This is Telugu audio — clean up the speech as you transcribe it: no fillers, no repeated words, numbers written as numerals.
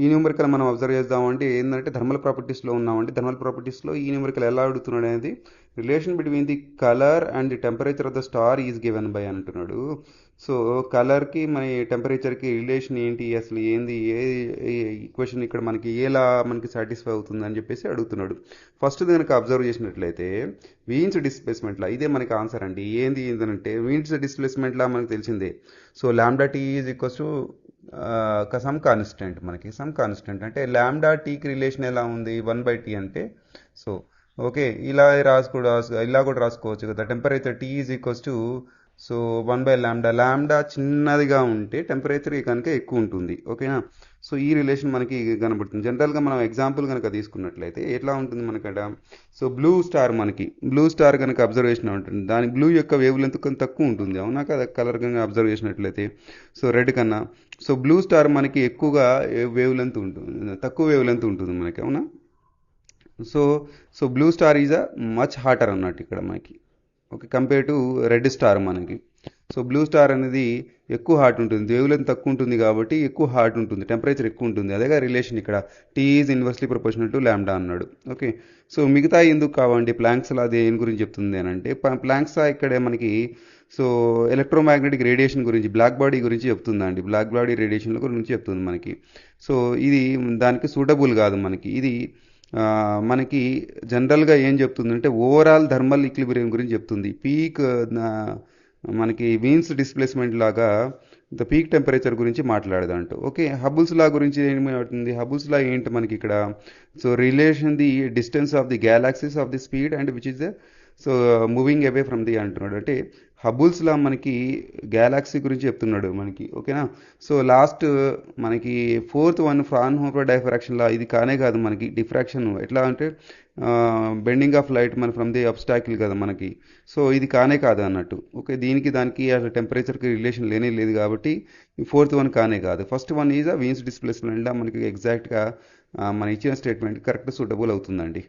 ఈ న్యూమరికల్ మనం అబ్జర్వ్ చేద్దామంటే ఏంటంటే థర్మల్ ప్రాపర్టీస్లో ఉన్నామంటే థర్మల్ ప్రాపర్టీస్లో ఈ న్యూమరికల్ ఎలా అడుగుతున్నాడు అనేది relation between the colour and the temperature of the star is given by అంటున్నాడు. సో కలర్కి మన టెంపరేచర్కి రిలేషన్ ఏంటి, అసలు ఏంది, ఏ ఈక్వేషన్ ఇక్కడ మనకి ఎలా మనకి సాటిస్ఫై అవుతుంది అని చెప్పేసి అడుగుతున్నాడు. ఫస్ట్ కనుక అబ్జర్వ్ చేసినట్లయితే వీన్స్ డిస్ప్లేస్మెంట్లా ఇదే మనకి ఆన్సర్ అండి. ఏంది ఏంటంటే వీన్స్ డిస్ప్లేస్మెంట్లా మనకు తెలిసిందే. So lambda T is equals to some constant, మనకి సమ్ కాన్స్టెంట్ అంటే ల్యాండా టీకి రిలేషన్ ఎలా ఉంది 1/t అంటే. సో ఓకే, ఇలా కూడా రాసుకోవచ్చు కదా. Temperature T is equals to so 1/λ. Lambda చిన్నదిగా ఉంటే టెంపరేచర్ కనుక ఎక్కువ ఉంటుంది. ఓకేనా. సో ఈ రిలేషన్ మనకి కనబడుతుంది. జనరల్గా మనం ఎగ్జాంపుల్ కనుక తీసుకున్నట్లయితే ఎట్లా ఉంటుంది మనకట. సో బ్లూ స్టార్ కనుక అబ్జర్వేషన్ ఉంటుంది, దాని బ్లూ యొక్క వేవ్ లెంత్ కొంత తక్కువ ఉంటుంది, అవునా కదా. కలర్ కనుక అబ్జర్వ్ చేసినట్లయితే సో రెడ్ కన్నా సో బ్లూ స్టార్ మనకి ఎక్కువగా వేవ్ లెంత్ ఉంటుంది, తక్కువ వేవ్ లెంత్ ఉంటుంది మనకి, అవునా. So so blue star is a much hotter అన్నట్టు ఇక్కడ మనకి. Okay, compare to red star మనకి. సో బ్లూ స్టార్ అనేది ఎక్కువ హాట్ ఉంటుంది, వేవ్ లెంత్ తక్కువ ఉంటుంది కాబట్టి ఎక్కువ హాట్ ఉంటుంది, టెంపరేచర్ ఎక్కువ ఉంటుంది. అదేగా రిలేషన్ ఇక్కడ. T is inversely proportional to lambda అన్నాడు. ఓకే, సో మిగతా ఎందుకు కావండి. ప్లాంక్స్ లా అది ఏం గురించి చెప్తుంది అని అంటే ప్లాంక్స్ లా ఇక్కడ మనకి సో ఎలక్ట్రోమాగ్నెటిక్ రేడియేషన్ గురించి, బ్లాక్ బాడీ గురించి చెప్తుందండి. బ్లాక్ బాడీ రేడియేషన్ గురించి చెప్తుంది మనకి. సో ఇది దానికి సూటబుల్ కాదు మనకి. ఇది మనకి జనరల్గా ఏం చెప్తుందంటే ఓవరాల్ థర్మల్ ఈక్విలిబ్రియం గురించి చెప్తుంది. పీక్ మనకి వీన్స్ డిస్ప్లేస్మెంట్ లాగా ద పీక్ టెంపరేచర్ గురించి మాట్లాడదంట. ఓకే, హబుల్స్ లా గురించి ఏమవుతుంది. హబుల్స్ లా ఏంటి మనకి ఇక్కడ. So relation the distance of the galaxies of the speed and which is the so moving away from the అంటున్నాడు. అంటే హబుల్స్ లా మనకి గ్యాలాక్సీ గురించి చెప్తున్నాడు మనకి. ఓకేనా. సో లాస్ట్ మనకి ఫోర్త్ వన్ ఫ్రాన్హోఫర్ డైఫ్రాక్షన్ లా ఇది కానే కాదు మనకి. డిఫ్రాక్షన్ ఎట్లా అంటే బెండింగ్ ఆఫ్ లైట్ మన ఫ్రమ్ ది అబ్స్టాకిల్ కదా మనకి. సో ఇది కానే కాదు అన్నట్టు. ఓకే, దీనికి దానికి అసలు టెంపరేచర్కి రిలేషన్ లేనే లేదు కాబట్టి ఈ ఫోర్త్ వన్ కానే కాదు. ఫస్ట్ వన్ ఈజ్ ఆ వీన్స్ డిస్ప్లేస్మెంట్ మనకి ఎగ్జాక్ట్గా మన ఇచ్చిన స్టేట్మెంట్ కరెక్ట్ సూటబుల్ అవుతుందండి.